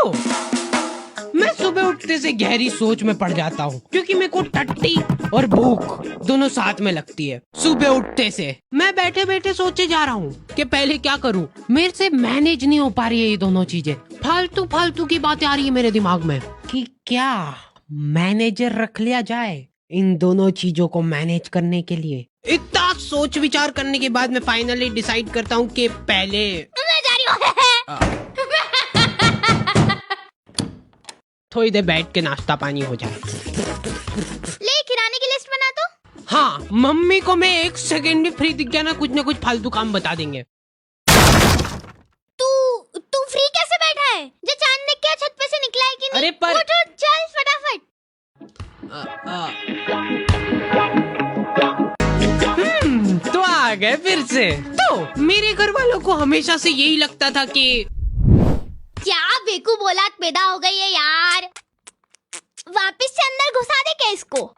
तो मैं सुबह उठते से गहरी सोच में पड़ जाता हूँ, क्योंकि मेरे को टट्टी और भूख दोनों साथ में लगती है। सुबह उठते से मैं बैठे बैठे सोचे जा रहा हूँ कि पहले क्या करूँ। मेरे से मैनेज नहीं हो पा रही है ये दोनों चीजें। फालतू फालतू की बातें आ रही है मेरे दिमाग में कि क्या मैनेजर रख लिया जाए इन दोनों चीजों को मैनेज करने के लिए। इतना सोच विचार करने के बाद मैं फाइनली डिसाइड करता हूँ कि पहले मैं जा रही हूँ। थोड़ी देर बैठ के नाश्ता पानी हो जाए। ले किराने की लिस्ट बना दो। हाँ, मम्मी को मैं 1 सेकंड भी फ्री दिख गया ना, कुछ ना कुछ फालतू काम बता देंगे। तू फ्री कैसे बैठा है? जो चांद देख के छत पे से निकला है कि नहीं? अरे पर उठ चल फटाफट। तो आ गए फिर से। तो मेरे घर वालों को हमेशा से यही लगता था कि क्या बेकूफ औलाद पैदा हो गई है यार। वापस से अंदर घुसा दे क्या इसको?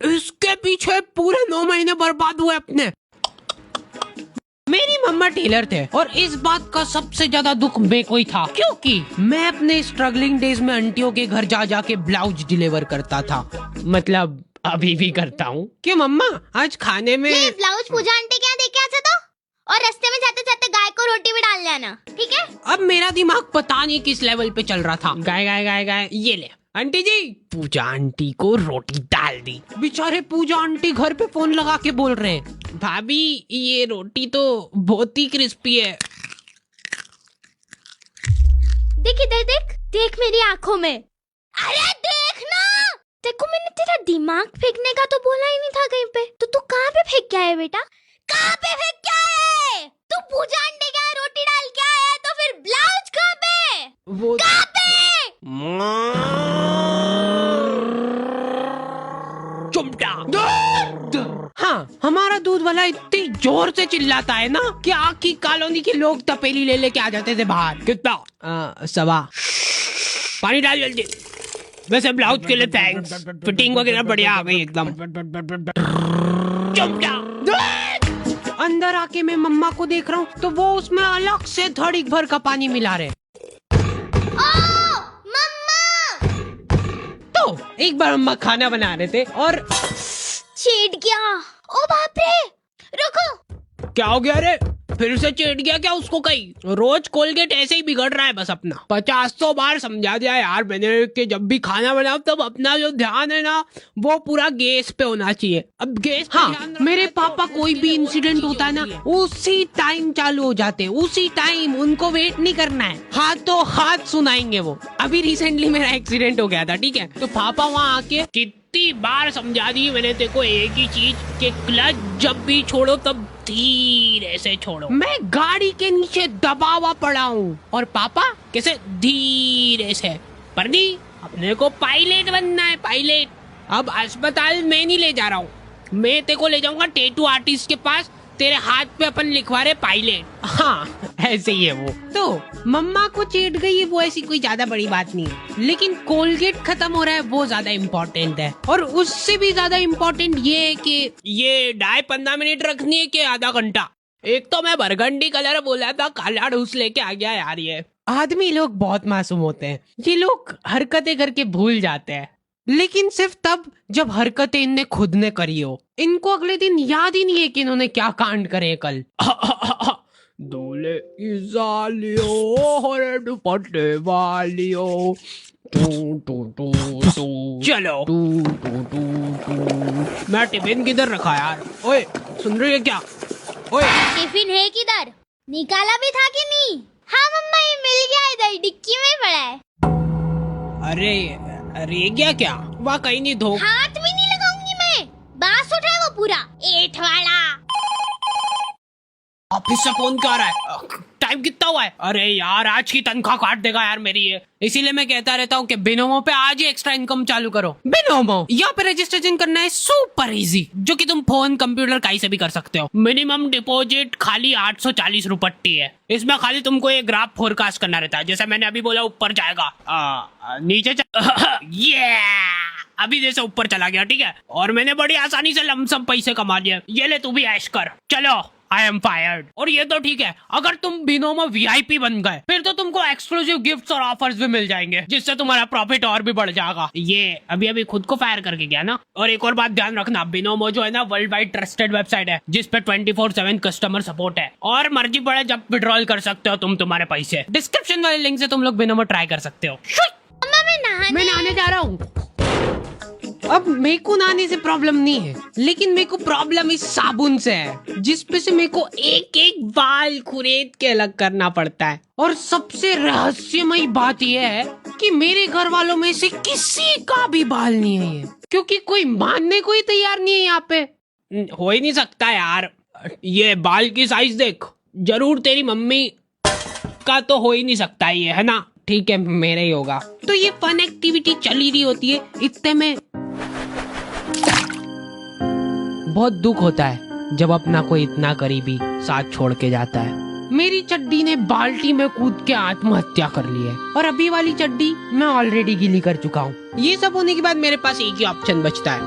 इसके पीछे पूरे 9 महीने बर्बाद हुए अपने। मेरी मम्मा टेलर थे और इस बात का सबसे ज्यादा दुख मेरे को ही था, क्योंकि मैं अपने स्ट्रगलिंग डेज में आंटियों के घर जा जाके ब्लाउज डिलीवर करता था। मतलब अभी भी करता हूँ। कि मम्मा आज खाने में ब्लाउज पूजा आंटी क्या दे के आता था, और रास्ते में जाते जाते गाय को रोटी भी डाल लेना, ठीक है? अब मेरा दिमाग पता नहीं किस लेवल पे चल रहा था। गाय गाय गाय गाय, ये ले आंटी जी। पूजा आंटी को रोटी डाल दी। बेचारे पूजा आंटी घर पे फोन लगा के बोल रहे हैं, भाभी ये रोटी तो बहुत ही क्रिस्पी है। देख इधर, देख मेरी आंखों में। अरे देख ना, देखो मैंने तेरा दिमाग फेंकने का तो बोला ही नहीं था कहीं पे। तो तू कहाँ पे फेंक के आया बेटा? कहाँ पे फेंक के आया है? तू पूजा अंडे क्या रोटी डाल के आया है, तो फिर ब्लाउज कहाँ पे? वो कहाँ पे? चुमटा। हाँ, हमारा दूध वाला इतनी जोर से चिल्लाता है ना कि आखी कॉलोनी के लोग तपेली ले लेके आ जाते थे बाहर। कितना? 1.25। पानी डाल जल्दी। वैसे ब्लाउज के लिए थैंक्स, फिटिंग वगैरह बढ़िया आ गई एकदम। अंदर आके मैं मम्मा को देख रहा हूँ तो वो उसमें अलग से धड़क भर का पानी मिला रहे। मम्मा! तो एक बार मम्मा खाना बना रहे थे और छेड़ गया। ओ बाप रे, रुको। क्या हो गया रे? फिर से चेट गया क्या उसको? कहीं रोज कोलगेट ऐसे ही बिगड़ रहा है बस अपना। 50 बार समझा दिया यार मैंने कि जब भी खाना बनाओ तब अपना जो ध्यान है ना वो पूरा गैस पे होना चाहिए। अब गैस पे हाँ, मेरे पापा कोई भी इंसिडेंट होता है ना उसी टाइम चालू हो जाते हैं, उसी टाइम। उनको वेट नहीं करना है, हाथों हाथ सुनाएंगे वो। अभी रिसेंटली मेरा एक्सीडेंट हो गया था, ठीक है? तो पापा वहाँ आके कितनी बार समझा दी मैंने तेरे को एक ही चीज कि क्लच जब भी छोड़ो तब धीरे से छोड़ो। मैं गाड़ी के नीचे दबा हुआ पड़ा हूँ और पापा कैसे धीरे से। पर नहीं, अपने को पायलट बनना है, पायलट। अब अस्पताल में नहीं ले जा रहा हूँ, मैं तेरे को ले जाऊंगा टैटू आर्टिस्ट के पास। तेरे हाथ पे अपन लिखवा रहे पायलट। हाँ, ऐसे ही है वो। तो मम्मा को चेट गई वो ऐसी कोई ज्यादा बड़ी बात नहीं है, लेकिन कोलगेट खत्म हो रहा है वो ज्यादा इम्पोर्टेंट है। और उससे भी ज्यादा इम्पोर्टेंट ये है कि ये डाई 15 मिनट रखनी है कि आधा घंटा। एक तो मैं बरगंडी कलर बोला था, काला ढूस लेके आ गया यार। ये आदमी लोग बहुत मासूम होते हैं, ये लोग हरकतें करके भूल जाते हैं, लेकिन सिर्फ तब जब हरकतें इनने खुद ने करी हो। इनको अगले दिन याद ही नहीं है कि इन्होंने क्या कांड करे कल। दूल्हे की सालियों हरे दुपट्टे वालियों, चलो। मैं टिफिन किधर रखा यार? ओए सुन रही है क्या? ओए टिफिन है किधर? निकाला भी था कि नहीं? हाँ मम्मा, ये मिल गया, इधर डिक्की में पड़ा है। अरे क्या क्या? वाह, कहीं नहीं धो। हाथ भी नहीं लगाऊंगी मैं, बांस उठा वो पूरा एठ वाला। ऑफिस से फोन क्या आ रहा है? टाइम कितना हुआ है? अरे यार आज की तनख्वाह काट देगा यार मेरी ये। इसीलिए मैं कहता रहता हूँ कि बिनोमो पे आज ही एक्स्ट्रा इनकम चालू करो। बिनोमो यहाँ पे रजिस्ट्रेशन करना है सुपर इजी, जो कि तुम फोन कंप्यूटर कहीं से भी कर सकते हो। मिनिमम डिपॉजिट खाली 840 रुपट्टी है। इसमें खाली तुमको एक ग्राफ फोरकास्ट करना रहता है। जैसे मैंने अभी बोला ऊपर जाएगा, नीचे ये अभी जैसे ऊपर चला गया, ठीक है? और मैंने बड़ी आसानी से लमसम पैसे कमा लिए। ये ले तू भी ऐश कर। चलो आई एम फायर्ड। और ये तो ठीक है, अगर तुम बिनोमो वीआईपी बन गए फिर तो तुमको एक्सक्लूसिव गिफ्ट्स और ऑफर्स भी मिल जाएंगे, जिससे तुम्हारा प्रॉफिट और भी बढ़ जाएगा। ये अभी अभी खुद को फायर करके गया ना। और एक और बात ध्यान रखना, बिनोमो जो है ना वर्ल्ड वाइड ट्रस्टेड वेबसाइट है, जिसपे 24/7 कस्टमर सपोर्ट है, और मर्जी पड़े जब विड्रॉल कर सकते हो तुम तुम्हारे पैसे। डिस्क्रिप्शन वाले लिंक से तुम लोग बिनोमो ट्राई कर सकते हो। मम्मा मैं नहाने जा रहा हूँ। अब मेरे को नहाने से प्रॉब्लम नहीं है, लेकिन मेरे को प्रॉब्लम इस साबुन से है, जिसपे से मेरे को एक एक बाल खुरेद के अलग करना पड़ता है। और सबसे रहस्यमयी बात यह है कि मेरे घर वालों में से किसी का भी बाल नहीं है ये, क्योंकि कोई मानने को ही तैयार नहीं है यहाँ पे। हो ही नहीं सकता यार, ये बाल की साइज देख, जरूर तेरी मम्मी का तो हो ही नहीं सकता ये, है ना? ठीक है, मेरा ही होगा। तो ये फन एक्टिविटी चल ही रही होती है, इतने में बहुत दुख होता है जब अपना कोई इतना करीबी साथ छोड़ के जाता है। मेरी चड्डी ने बाल्टी में कूद के आत्महत्या कर ली है, और अभी वाली चड्डी मैं ऑलरेडी गीली कर चुका हूँ। ये सब होने के बाद मेरे पास एक ही ऑप्शन बचता है,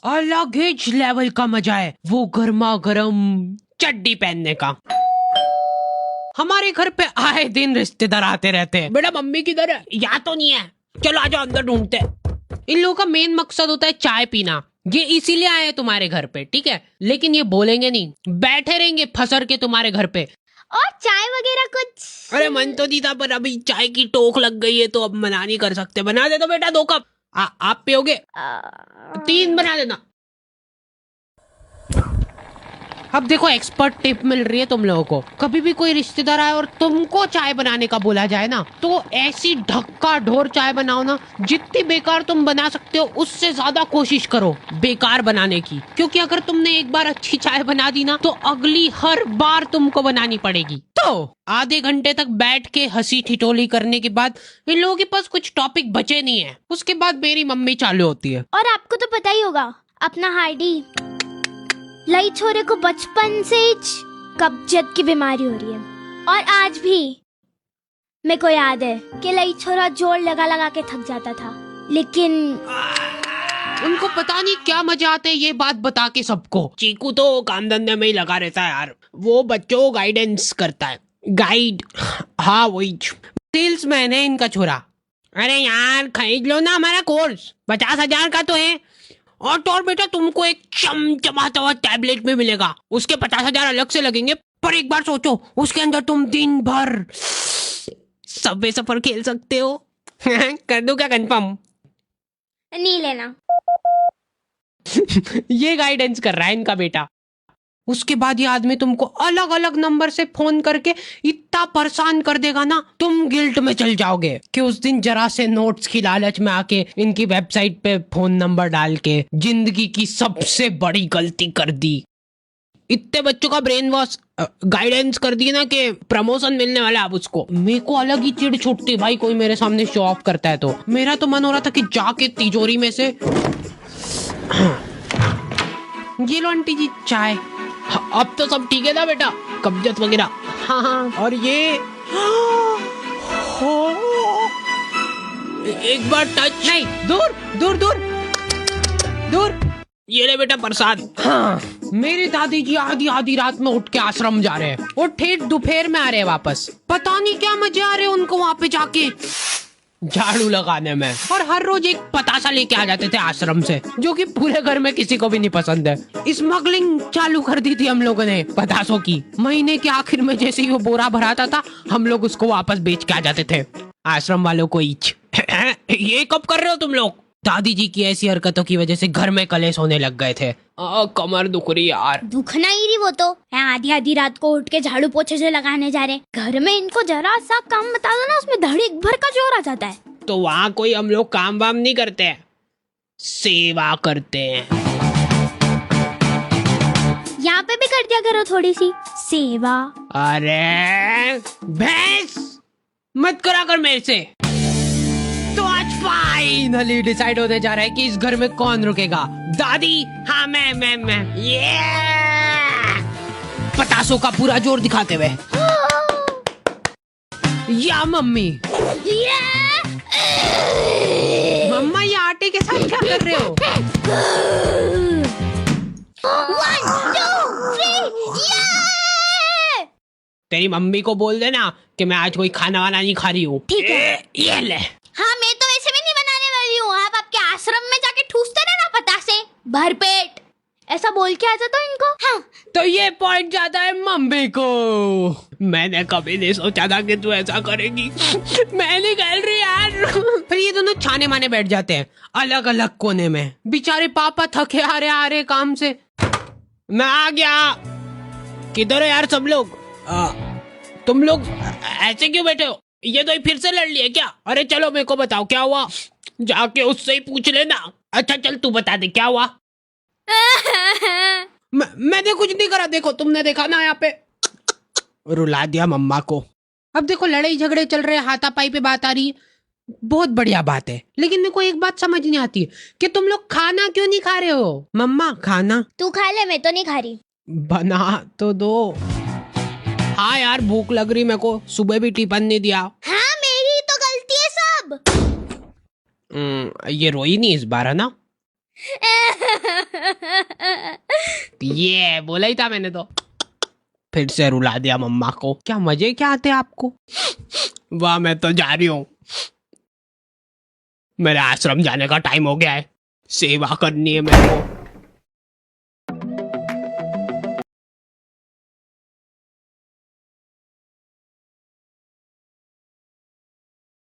अलग ही लेवल का मजा है वो गर्मा गर्म चड्डी पहनने का। हमारे घर पे आए दिन रिश्तेदार आते रहते हैं। बेटा मम्मी किधर है? यहाँ तो नहीं है, चलो आ जाओ अंदर ढूंढते हैं। इन लोगों का मेन मकसद होता है चाय पीना। ये इसीलिए आए हैं तुम्हारे घर पे, ठीक है? लेकिन ये बोलेंगे नहीं, बैठे रहेंगे फसर के तुम्हारे घर पे। और चाय वगैरह कुछ? अरे मन तो नहीं था, पर अभी चाय की टोक लग गई है तो अब मना नहीं कर सकते। बना दे तो बेटा 2 कप। आप पियोगे? 3 बना देना। अब देखो एक्सपर्ट टिप मिल रही है तुम लोगों को। कभी भी कोई रिश्तेदार आए और तुमको चाय बनाने का बोला जाए ना, तो ऐसी ढक्का ढोर चाय बनाओ ना, जितनी बेकार तुम बना सकते हो उससे ज्यादा कोशिश करो बेकार बनाने की। क्योंकि अगर तुमने एक बार अच्छी चाय बना दी ना, तो अगली हर बार तुमको बनानी पड़ेगी। तो आधे घंटे तक बैठ के हंसी ठिठोली करने के बाद इन लोगों के पास कुछ टॉपिक बचे नहीं है। उसके बाद मेरी मम्मी चालू होती है। और आपको तो पता ही होगा, अपना हार्डी लई छोरे को बचपन से ही कब्जियत की बीमारी हो रही है। और आज भी मेरे को याद है कि लई छोरा जोर लगा लगा के थक जाता था, लेकिन उनको पता नहीं क्या मजा आता है ये बात बता के सबको। चीकू तो काम धंधे में ही लगा रहता है यार, वो बच्चों को गाइडेंस करता है। गाइड, हाँ वही सेल्समैन है इनका छोरा। अरे यार खरीद लो ना हमारा कोर्स, 50,000 का तो है। और बेटा तुमको एक चमचमाता हुआ टैबलेट में मिलेगा, उसके 50,000 अलग से लगेंगे। पर एक बार सोचो, उसके अंदर तुम दिन भर सबवे सफर खेल सकते हो। कर दूं क्या कंफर्म? नहीं लेना। ये गाइडेंस कर रहा है इनका बेटा। उसके बाद ये आदमी तुमको अलग अलग नंबर से फोन करके इतना परेशान कर देगा ना, तुम गिल्ट में चल जाओगे कि उस दिन जरा से नोट्स की लालच में आके इनकी वेबसाइट पे फोन नंबर डाल के जिंदगी की सबसे बड़ी गलती कर दी। इतने बच्चों का ब्रेन वॉश गाइडेंस कर दी ना कि प्रमोशन मिलने वाला अब उसको। मेरे को अलग ही चिढ़ छुटती भाई, कोई मेरे सामने शो ऑफ करता है तो। मेरा तो मन हो रहा था कि जाके तिजोरी में से ये लो आंटी जी चाय। अब तो सब ठीक है ना बेटा, कब्जियत वगैरह? हाँ। और ये एक बार टच नहीं, दूर दूर दूर दूर। ये ले बेटा प्रसाद। हाँ, मेरी दादी जी आधी रात में उठ के आश्रम जा रहे हैं और ठेठ दोपहर में आ रहे हैं वापस। पता नहीं क्या मजे आ रहे हैं उनको वहाँ पे जाके झाड़ू लगाने में। और हर रोज एक पतासा लेके आ जाते थे आश्रम से, जो कि पूरे घर में किसी को भी नहीं पसंद है। स्मगलिंग चालू कर दी थी हम लोगों ने पतासों की। महीने के आखिर में जैसे ही वो बोरा भराता था, हम लोग उसको वापस बेच के आ जाते थे आश्रम वालों को ईच। ये कब कर रहे हो तुम लोग? दादी जी की ऐसी हरकतों की वजह से घर में कलेश होने लग गए थे। कमर दुख रही यार। दुखना ही रही वो तो। आधी रात को उठ के झाड़ू पोछे से लगाने जा रहे। घर में इनको जरा सा काम बता दो ना, उसमें धड़ीक भर का जोर आ जाता है। तो वहाँ कोई हम लोग काम वाम नहीं करते हैं, सेवा करते हैं। यहाँ पे भी कर दिया करो थोड़ी सी सेवा। अरे भैंस मत करा कर मेरे से। तो आज फाइनली डिसाइड होने जा रहा है कि इस घर में कौन रुकेगा। दादी? हाँ मैं। ये पतासों का पूरा जोर दिखाते हुए। या मम्मी? मम्मा ये आटे के साथ क्या कर रहे हो? 1 2 3 तेरी मम्मी को बोल देना कि मैं आज कोई खाना वाना नहीं खा रही हूँ। ठीक है। ये ले। हाँ, मैं तो वैसे भी नहीं बनाने वाली हूँ। आप आपके आश्रम में जाके ठूसते रहना पता से भरपेट, ऐसा बोल के आ जाता हूँ इनको। हाँ। तो ये पॉइंट जाता है मम्मी को। मैंने कभी नहीं सोचा था कि तू ऐसा करेगी। मैं नहीं कह रही यार। फिर ये दोनों छाने माने बैठ जाते हैं अलग अलग कोने में। बेचारे पापा थके आ रहे काम से। मैं आ गया। किधर हो यार सब लोग? तुम लोग ऐसे क्यों बैठे हो? ये तो फिर से लड़ लिए क्या? अरे चलो मेरे को बताओ क्या हुआ, जाके उससे ही पूछ लेना। अच्छा चल तू बता दे क्या हुआ। मैंने कुछ नहीं करा, देखो तुमने देखा ना यहाँ पे। रुला दिया मम्मा को। अब देखो लड़ाई झगड़े चल रहे, हाथापाई पे बात आ रही है, बहुत बढ़िया बात है। लेकिन मेरे को एक बात समझ नहीं आती कि तुम लोग खाना क्यों नहीं खा रहे हो? मम्मा खाना तू खा ले, मैं तो नहीं खा रही। बना तो दो। हाँ यार भूख लग रही मेरे को, सुबह भी टिफिन नहीं दिया। हाँ, मेरी तो गलती है सब। ये रोई नहीं इस बार है ना? ये बोला ही था मैंने तो। फिर से रुला दिया मम्मा को। क्या मजे क्या आते हैं आपको? वाह, मैं तो जा रही हूँ, मेरे आश्रम जाने का टाइम हो गया है। सेवा करनी है मेरे को।